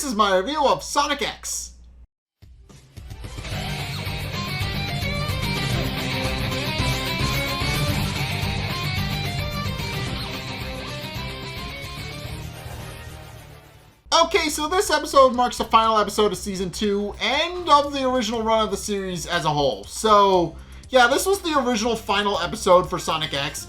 this is my review of Sonic X. Okay, so this episode marks the final episode of Season 2 and of the original run of the series as a whole. So, yeah, this was the original final episode for Sonic X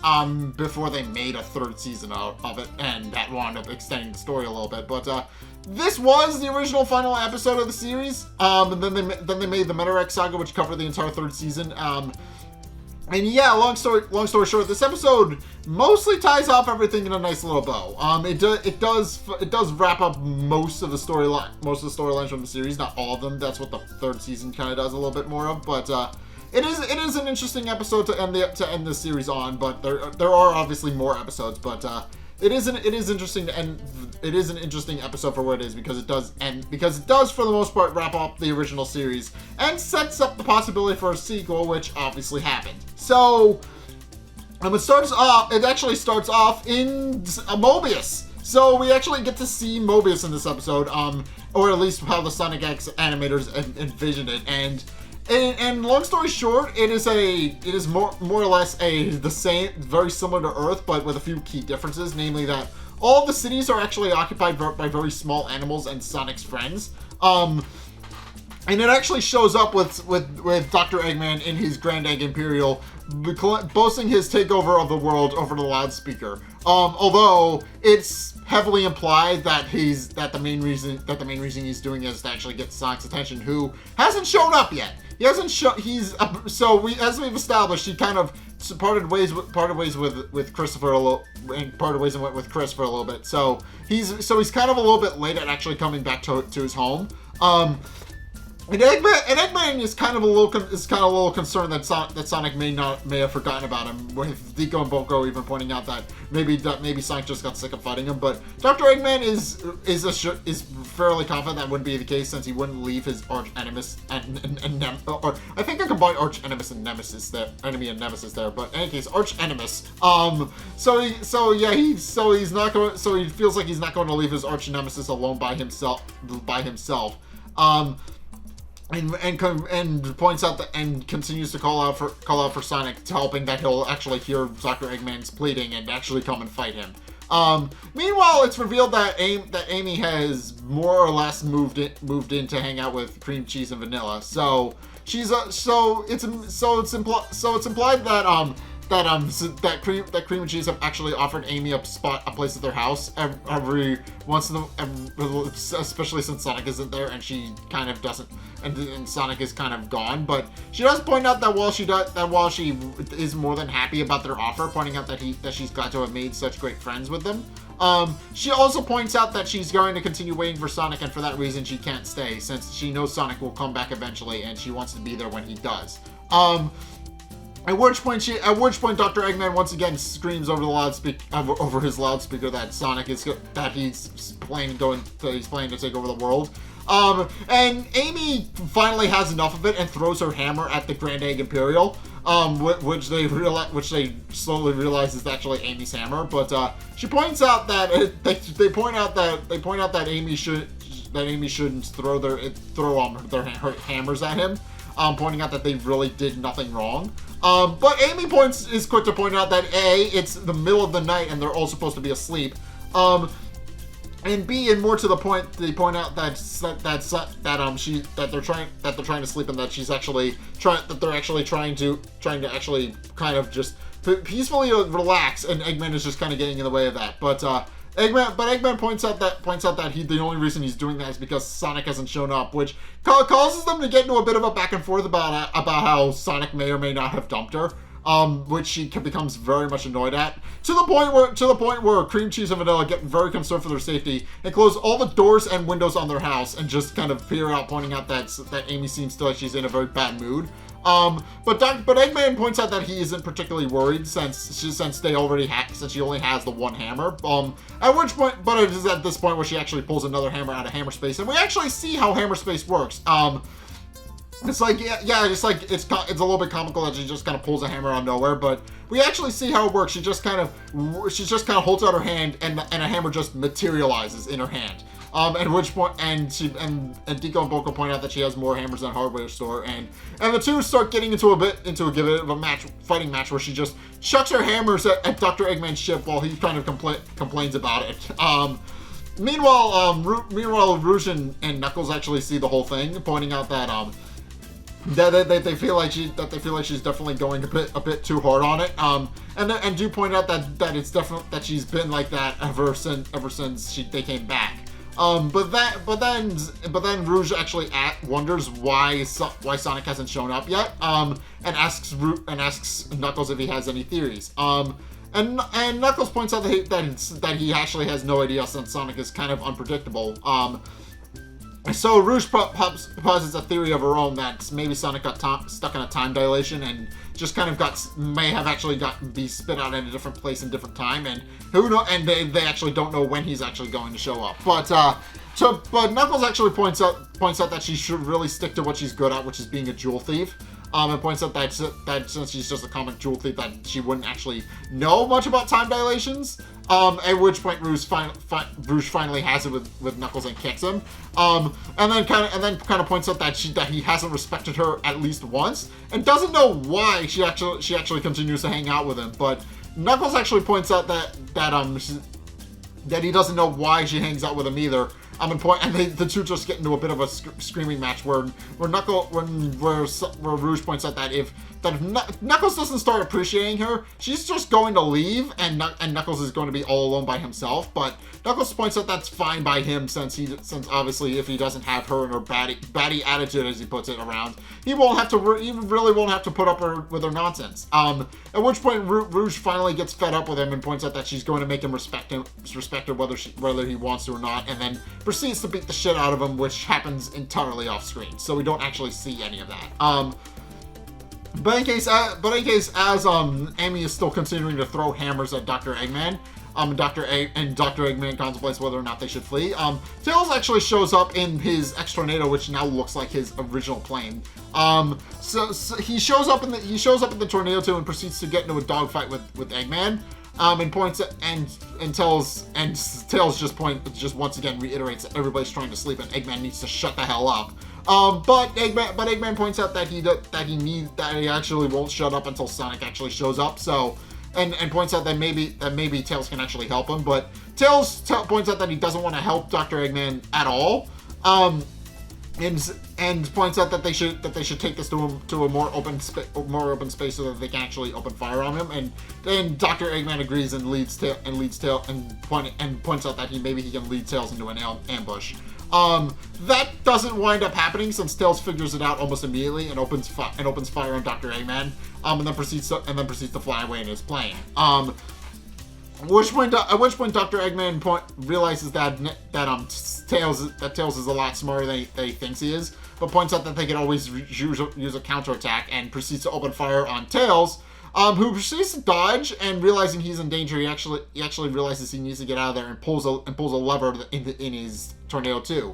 before they made a third season of it, and that wound up extending the story a little bit. But this was the original final episode of the series, and then they made the Meta X Saga, which covered the entire third season. And yeah, long story short, this episode mostly ties off everything in a nice little bow. It does wrap up most of the storylines from the series, not all of them. That's what the third season kind of does a little bit more of. But it is an interesting episode to end the series on. But there are obviously more episodes. But it is interesting to end. It is an interesting episode for what it is because it does for the most part wrap up the original series and sets up the possibility for a sequel, which obviously happened. So, it actually starts off in Mobius. So we actually get to see Mobius in this episode, or at least how the Sonic X animators envisioned it. And long story short, it is more or less the same, very similar to Earth, but with a few key differences, namely that all the cities are actually occupied by very small animals and Sonic's friends. And it actually shows up with Dr. Eggman in his Grand Egg Imperial, boasting his takeover of the world over the loudspeaker. Although it's heavily implied that the main reason he's doing it is to actually get Sonic's attention, who hasn't shown up yet. He hasn't shown. As we've established, he kind of parted ways with Christopher a little, and parted ways and went with Chris for a little bit. So he's kind of a little bit late at actually coming back to his home. And Eggman is kind of a little concerned that Sonic may have forgotten about him, with Deco and Boko even pointing out that maybe Sonic just got sick of fighting him. But Dr. Eggman is fairly confident that wouldn't be the case, since he wouldn't leave his arch nemesis or I think I combined arch nemesis and nemesis there, enemy and nemesis there. But in any case, arch nemesis. So he feels like he's not going to leave his arch nemesis alone by himself. And points out that and continues to call out for Sonic, hoping that he'll actually hear Dr. Eggman's pleading and actually come and fight him. Meanwhile, it's revealed that Amy has more or less moved in to hang out with Cream Cheese and Vanilla. So it's implied that Cream and Cheese have actually offered Amy a place at their house every once in especially since Sonic isn't there and she kind of doesn't, and Sonic is kind of gone. But she does point out that while she is more than happy about their offer, pointing out that she's glad to have made such great friends with them. She also points out that she's going to continue waiting for Sonic, and for that reason she can't stay, since she knows Sonic will come back eventually and she wants to be there when he does. At which point Dr. Eggman once again screams over his loudspeaker that he's planning to take over the world. And Amy finally has enough of it and throws her hammer at the Grand Egg Imperial, which they slowly realize is actually Amy's hammer. But she points out that they point out that Amy shouldn't throw their hammers at him. Pointing out that they really did nothing wrong. But Amy is quick to point out that A, it's the middle of the night and they're all supposed to be asleep. And B, and more to the point, they point out that they're trying to sleep, and that they're actually trying to kind of just peacefully relax, and Eggman is just kind of getting in the way of that. But Eggman points out that the only reason he's doing that is because Sonic hasn't shown up, which causes them to get into a bit of a back and forth about how Sonic may or may not have dumped her, which she becomes very much annoyed at, to the point where Cream Cheese and Vanilla get very concerned for their safety and close all the doors and windows on their house and just kind of peer out, pointing out that Amy seems like she's in a very bad mood. But Eggman points out that he isn't particularly worried since she only has the one hammer. At which point, but it is at this point where she actually pulls another hammer out of hammer space, and we actually see how hammer space works. It's like, it's a little bit comical that she just kind of pulls a hammer out of nowhere, but we actually see how it works. She just kind of holds out her hand, and a hammer just materializes in her hand. At which point, and Deco and Boko point out that she has more hammers than a hardware store, and the two start getting into a bit of a fighting match where she just chucks her hammers at Dr. Eggman's ship while he kind of complains about it. Meanwhile, Rouge and Knuckles actually see the whole thing, pointing out that they feel like she's definitely going a bit too hard on it. And do point out that it's definitely that she's been like that ever since they came back. But then Rouge actually wonders why Sonic hasn't shown up yet. And asks Knuckles if he has any theories. And Knuckles points out that he actually has no idea since Sonic is kind of unpredictable. So Rouge posits a theory of her own that maybe Sonic got stuck in a time dilation and just kind of may have actually be spit out in a different place in a different time, and who know, and they actually don't know when he's actually going to show up. But Knuckles actually points out that she should really stick to what she's good at, which is being a jewel thief. And points out that since she's just a comic jewel thief, that she wouldn't actually know much about time dilations. At which point Rouge finally has it with Knuckles and kicks him. And then kind of points out that he hasn't respected her at least once, and doesn't know why she actually continues to hang out with him. But Knuckles actually points out that he doesn't know why she hangs out with him either. And the two just get into a bit of a screaming match where Rouge points out that if Knuckles doesn't start appreciating her, she's just going to leave, and Knuckles is going to be all alone by himself. But Knuckles points out that's fine by him since obviously if he doesn't have her and her batty attitude, as he puts it, around, he really won't have to put up with her nonsense. At which point Rouge finally gets fed up with him and points out that she's going to make him respect her whether he wants to or not, and then proceeds to beat the shit out of him, which happens entirely off screen, so we don't actually see any of that. But in case, as Amy is still continuing to throw hammers at Dr. Eggman, Dr. Eggman contemplates whether or not they should flee. Tails actually shows up in his X-Tornado, which now looks like his original plane. So he shows up in the Tornado 2 and proceeds to get into a dogfight with Eggman. And points at, and Tails just once again reiterates that everybody's trying to sleep and Eggman needs to shut the hell up. But Eggman points out that he actually won't shut up until Sonic actually shows up. So, and points out that maybe Tails can actually help him. But Tails points out that he doesn't want to help Dr. Eggman at all. And points out that they should take this to a more open space so that they can actually open fire on him. And then Dr. Eggman agrees and leads Tails and points out that maybe he can lead Tails into an ambush. That doesn't wind up happening since Tails figures it out almost immediately and opens fire on Dr. Eggman. And then proceeds to fly away in his plane. At which point Dr. Eggman realizes that Tails is a lot smarter than he thinks he is, but points out that they can always use a counterattack, and proceeds to open fire on Tails, who proceeds to dodge, and realizing he's in danger, he actually realizes he needs to get out of there and pulls a lever in his Tornado 2.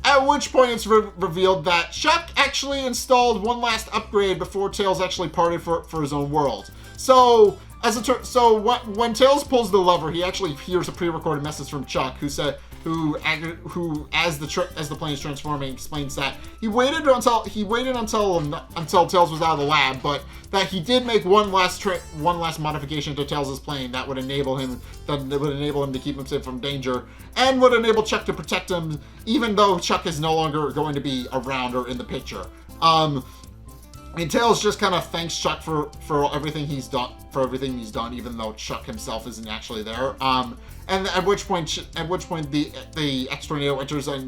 At which point it's revealed that Chuck actually installed one last upgrade before Tails actually parted for his own world. So when Tails pulls the lever, he actually hears a pre-recorded message from Chuck, who as the plane is transforming, explains that he waited until Tails was out of the lab, but that he did make one last modification to Tails' plane that would enable him to keep him safe from danger, and would enable Chuck to protect him, even though Chuck is no longer going to be around or in the picture. And Tails just kind of thanks Chuck for everything he's done, even though Chuck himself isn't actually there. And at which point the X-Tornado enters a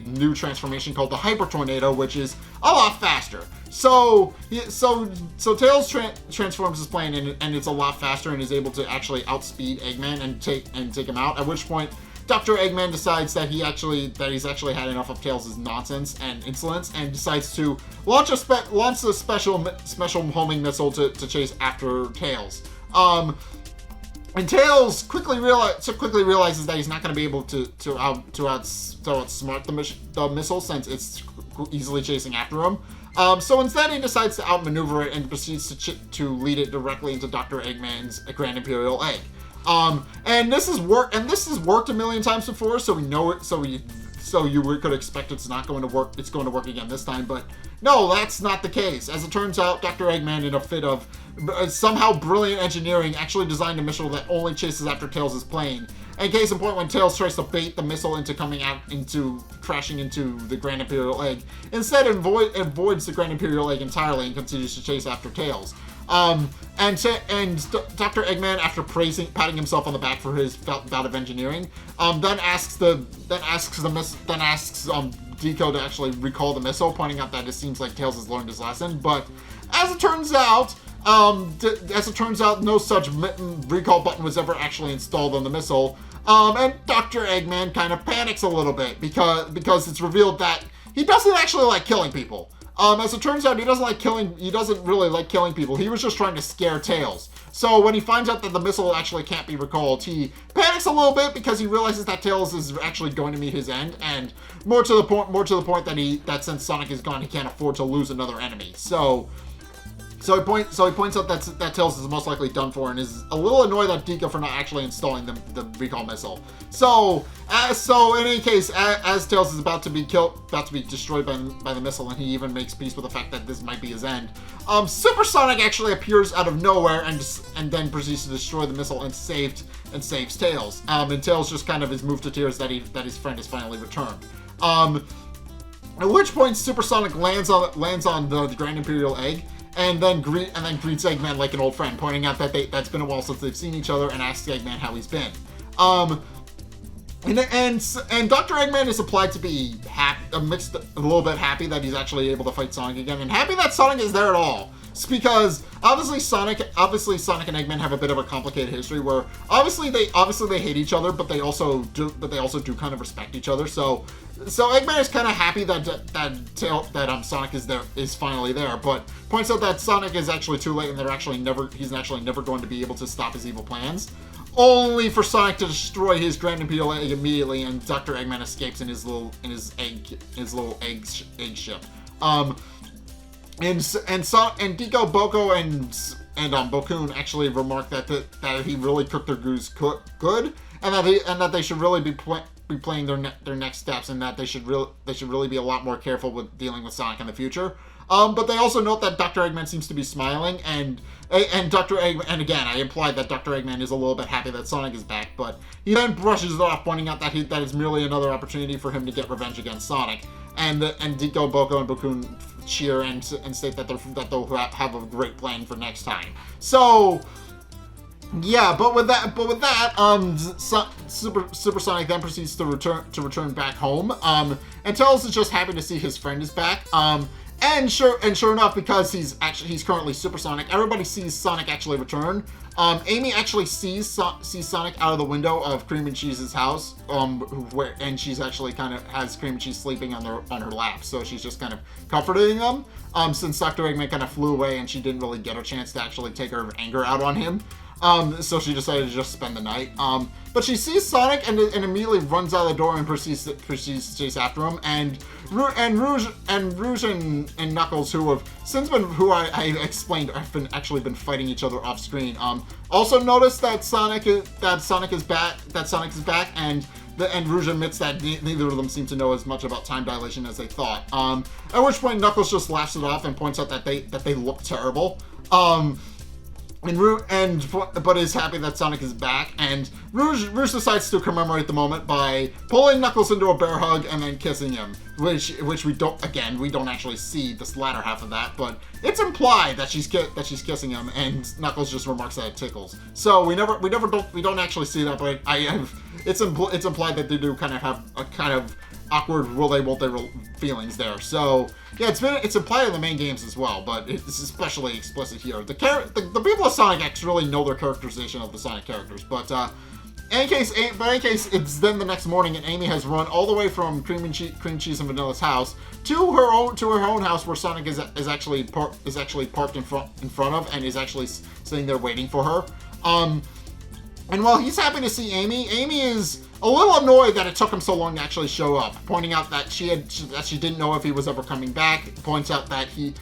new transformation called the Hyper Tornado, which is a lot faster. So Tails transforms his plane and it's a lot faster and is able to actually outspeed Eggman and take him out. At which point Dr. Eggman decides that he's actually had enough of Tails' nonsense and insolence, and decides to launch a special homing missile to chase after Tails. And Tails quickly realizes that he's not going to be able to outsmart the missile since it's easily chasing after him. So instead, he decides to outmaneuver it and proceeds to lead it directly into Dr. Eggman's Grand Imperial Egg. And this has worked a million times before, so we know it. So you could expect it's not going to work. It's going to work again this time, but no, that's not the case. As it turns out, Dr. Eggman, in a fit of somehow brilliant engineering, actually designed a missile that only chases after Tails' plane. And case in point, when Tails tries to bait the missile into crashing into the Grand Imperial Egg, instead avoids the Grand Imperial Egg entirely and continues to chase after Tails. And Dr. Eggman, after patting himself on the back for his bout of engineering, then asks Deco to actually recall the missile, pointing out that it seems like Tails has learned his lesson. But as it turns out, no such recall button was ever actually installed on the missile. And Dr. Eggman kind of panics a little bit because it's revealed that he doesn't actually like killing people. As it turns out, he doesn't really like killing people. He was just trying to scare Tails. So when he finds out that the missile actually can't be recalled, he panics a little bit because he realizes that Tails is actually going to meet his end, and more to the point that since Sonic is gone, he can't afford to lose another enemy. So he points out that Tails is most likely done for, and is a little annoyed at Deco for not actually installing the recall missile. So in any case, as Tails is about to be destroyed by the missile, and he even makes peace with the fact that this might be his end, Super Sonic actually appears out of nowhere and then proceeds to destroy the missile and saves Tails. And Tails just kind of is moved to tears that his friend has finally returned. At which point, Super Sonic lands on the Grand Imperial Egg. And then greets Eggman like an old friend, pointing out that that's been a while since they've seen each other, and asks Eggman how he's been. And Dr. Eggman is implied to be a little bit happy that he's actually able to fight Sonic again, and happy that Sonic is there at all. It's because obviously Sonic and Eggman have a bit of a complicated history where obviously they hate each other, but they also do kind of respect each other. So Eggman is kind of happy that Sonic is finally there, but points out that Sonic is actually too late, and he's actually never going to be able to stop his evil plans. Only for Sonic to destroy his Grand Imperial Egg immediately, and Dr. Eggman escapes in his little egg ship. And Deco, Boko, and Bokun actually remark that he really cooked their goose good, and that they should really be playing their next steps, and that they should really be a lot more careful with dealing with Sonic in the future. But they also note that Dr. Eggman seems to be smiling, and Dr. Eggman, and again, I implied that Dr. Eggman is a little bit happy that Sonic is back, but he then brushes it off, pointing out that it's merely another opportunity for him to get revenge against Sonic. And Deco, Boko, and Bokun cheer and state that they'll have a great plan for next time. So yeah, but with that, Super Sonic then proceeds to return back home. And Tails is just happy to see his friend is back. And sure enough, because he's currently Super Sonic, everybody sees Sonic actually return. Amy actually sees Sonic out of the window of Cream and Cheese's house, and she's actually kind of has Cream and Cheese sleeping on her lap, so she's just kind of comforting them. Since Dr. Eggman kind of flew away and she didn't really get a chance to actually take her anger out on him. So she decided to just spend the night. But she sees Sonic and immediately runs out of the door and proceeds to chase after him. And Rouge and Knuckles, who I explained have actually been fighting each other off screen. Also noticed that Sonic is back, and Rouge admits that neither of them seem to know as much about time dilation as they thought. At which point Knuckles just laughs it off and points out that they look terrible. But is happy that Sonic is back, and Rouge decides to commemorate the moment by pulling Knuckles into a bear hug and then kissing him, which we don't actually see this latter half of that, but it's implied that she's kissing him, and Knuckles just remarks that it tickles. So we don't actually see that, but it's implied that they do kind of have a kind of awkward will they won't they feelings there. So yeah, it's implied in the main games as well, but it's especially explicit here. The people of Sonic X really know their characterization of the Sonic characters, but in any case, it's then the next morning, and Amy has run all the way from Cream Cheese and Vanilla's house to her own house, where Sonic is actually parked in front of, and is actually sitting there waiting for her. And while he's happy to see Amy is a little annoyed that it took him so long to actually show up, pointing out that she didn't know if he was ever coming back. Points out that she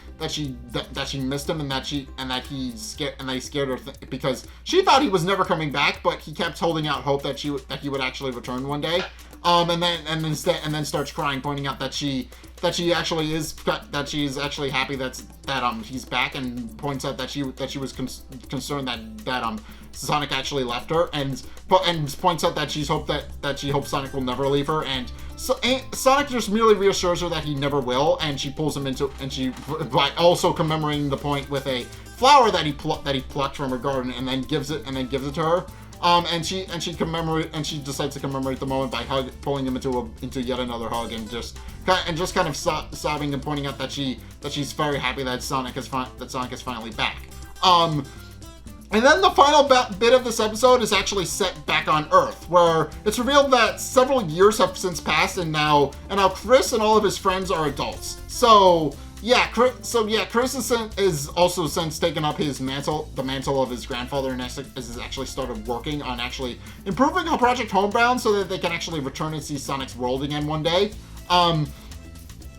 missed him and that he's scared her because she thought he was never coming back, but he kept holding out hope that he would actually return one day. And then starts crying, pointing out that she actually is actually happy that he's back, and points out that she was concerned that Sonic actually left her, and points out that she hopes Sonic will never leave her, and Sonic just merely reassures her that he never will, and she pulls him into, by also commemorating the point with a flower that he plucked from her garden, and then gives it to her. And she decides to commemorate the moment by pulling him into yet another hug, and just kind of sobbing and pointing out that she's very happy that Sonic is finally back. And then the final bit of this episode is actually set back on Earth, where it's revealed that several years have since passed, and now Chris and all of his friends are adults. So Chris is also since taken up the mantle of his grandfather, and has actually started working on actually improving on Project Homebound so that they can actually return and see Sonic's world again one day.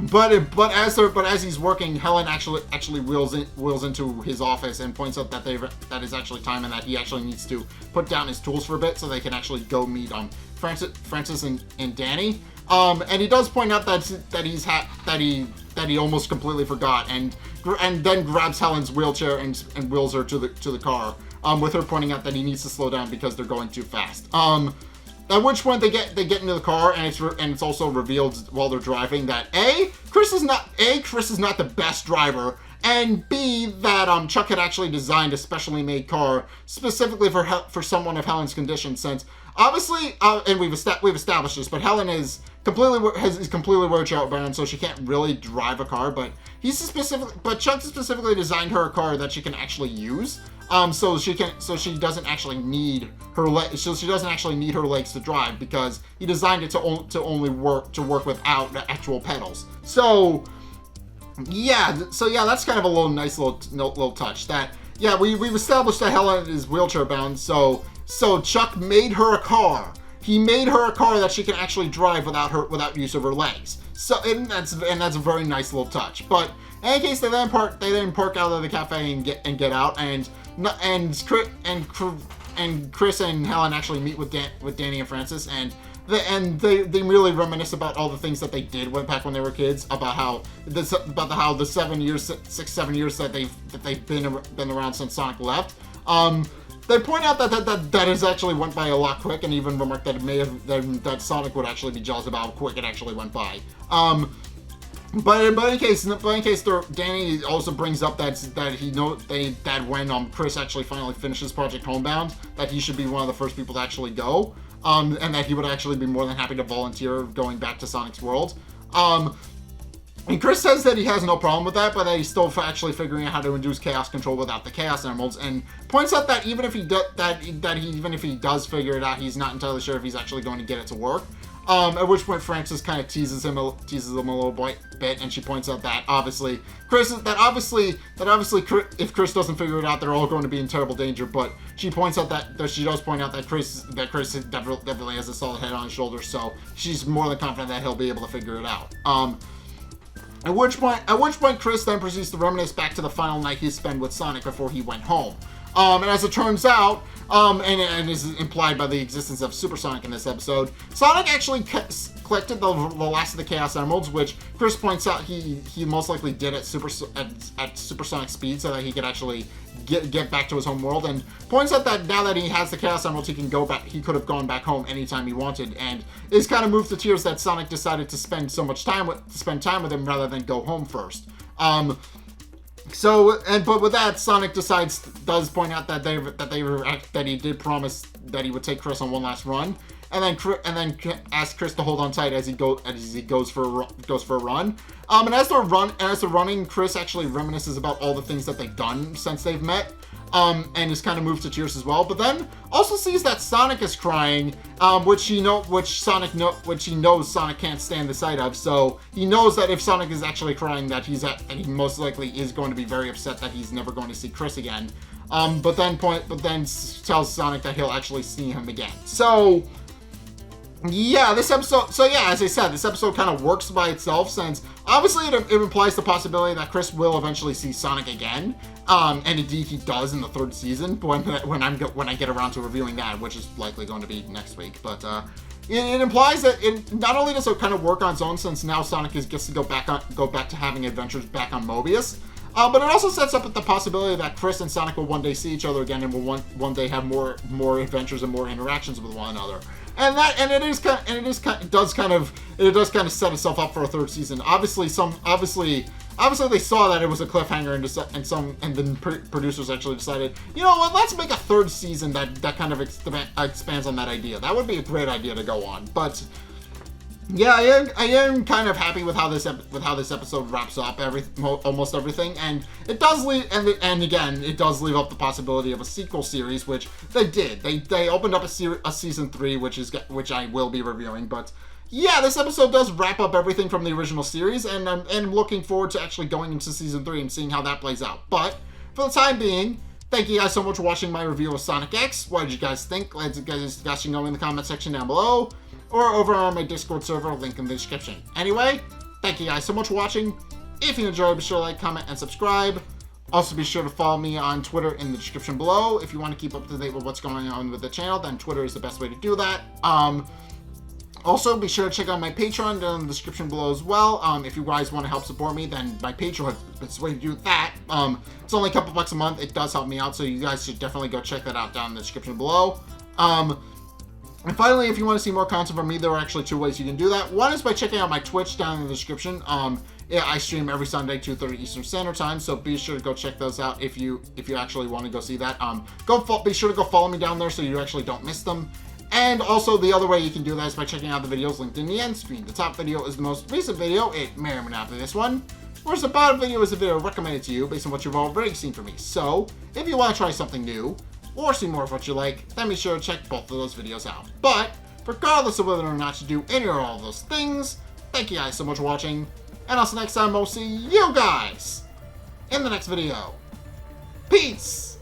But as he's working, Helen actually wheels into his office and points out that is actually time, and that he actually needs to put down his tools for a bit so they can actually go meet Francis and Danny. And he does point out that he almost completely forgot, and then grabs Helen's wheelchair and wheels her to the car. With her pointing out that he needs to slow down because they're going too fast. At which point they get into the car, and it's also revealed while they're driving that Chris is not the best driver, and B, that Chuck had actually designed a specially made car specifically for someone of Helen's condition, since obviously, and we've established this, but Helen is completely wheelchair bound, so she can't really drive a car. But Chuck specifically designed her a car that she can actually use. So she doesn't actually need her legs to drive, because he designed it to only work without the actual pedals. So that's kind of a nice little touch. That we've established that Helen is wheelchair bound. So Chuck made her a car. He made her a car that she can actually drive without use of her legs. So and that's a very nice little touch. But in any case, they then park out of the cafe and get out, and Chris and Helen actually meet with Danny and Francis, and they really reminisce about all the things that they did back when they were kids, about how the 7 years that they've been around since Sonic left. They point out that has actually went by a lot quick, and even remark that that Sonic would actually be jealous about how quick it actually went by. But in any case, Danny also brings up that when Chris actually finally finishes Project Homebound, that he should be one of the first people to actually go, and that he would actually be more than happy to volunteer going back to Sonic's world. And Chris says that he has no problem with that, but that he's still actually figuring out how to induce chaos control without the Chaos Emeralds, and points out that even if he does figure it out, he's not entirely sure if he's actually going to get it to work. At which point Francis kind of teases him a little bit, and she points out that obviously if Chris doesn't figure it out, they're all going to be in terrible danger. But she points out that she does point out that Chris definitely has a solid head on his shoulders, so she's more than confident that he'll be able to figure it out. At which point Chris then proceeds to reminisce back to the final night he spent with Sonic before he went home. And as it turns out, and is implied by the existence of Super Sonic in this episode, Sonic actually collected the last of the Chaos Emeralds, which Chris points out he most likely did at supersonic speed, so that he could actually get back to his home world, and points out that now that he has the Chaos Emeralds, he can go back. He could have gone back home anytime he wanted, and is kind of moved to tears that Sonic decided to spend time with him rather than go home first. But with that, Sonic does point out that he did promise that he would take Chris on one last run, and then asks Chris to hold on tight as he goes for a run. And as they're running, Chris actually reminisces about all the things that they've done since they've met. And is kind of moved to tears as well. But then also sees that Sonic is crying, which he knows Sonic can't stand the sight of. So he knows that if Sonic is actually crying, that he most likely is going to be very upset that he's never going to see Chris again. But then tells Sonic that he'll actually see him again. So Yeah, this episode, so yeah, as I said, this episode kind of works by itself, since obviously it implies the possibility that Chris will eventually see Sonic again, and indeed he does in the 3rd season, when I get around to reviewing that, which is likely going to be next week. But it implies that not only does it kind of work on its own, since now Sonic gets to go back to having adventures back on Mobius, but it also sets up the possibility that Chris and Sonic will one day see each other again, and will one day have more adventures and more interactions with one another. And it does kind of set itself up for a 3rd season. Obviously they saw that it was a cliffhanger, and then producers actually decided, you know what, let's make a 3rd season that kind of expands on that idea. That would be a great idea to go on. But yeah, I am kind of happy with how this episode wraps up almost everything, and it does leave it does leave up the possibility of a sequel series, which they did. They opened up a season 3, which I will be reviewing. But yeah, this episode does wrap up everything from the original series, and I'm looking forward to actually going into season 3 and seeing how that plays out. But for the time being, thank you guys so much for watching my review of Sonic X. What did you guys think? Let's get this discussion going in the comment section down below, or over on my Discord server, link in the description. Anyway, thank you guys so much for watching. If you enjoyed, be sure to like, comment, and subscribe. Also, be sure to follow me on Twitter in the description below. If you want to keep up to date with what's going on with the channel, then Twitter is the best way to do that. Also, be sure to check out my Patreon down in the description below as well. If you guys want to help support me, then my Patreon is the way to do that. It's only a couple bucks a month. It does help me out, so you guys should definitely go check that out down in the description below. And finally, if you want to see more content from me, there are actually 2 ways you can do that. One is by checking out my Twitch down in the description. Yeah, I stream every Sunday, 2:30 Eastern Standard Time, so be sure to go check those out if you actually want to go see that. Be sure to go follow me down there so you actually don't miss them. And also, the other way you can do that is by checking out the videos linked in the end screen. The top video is the most recent video, it may or may not be this one, whereas the bottom video is a video recommended to you based on what you've already seen from me. So, if you want to try something new, or see more of what you like, then be sure to check both of those videos out. But, regardless of whether or not you do any or all of those things, thank you guys so much for watching, and until next time, I'll see you guys in the next video. Peace!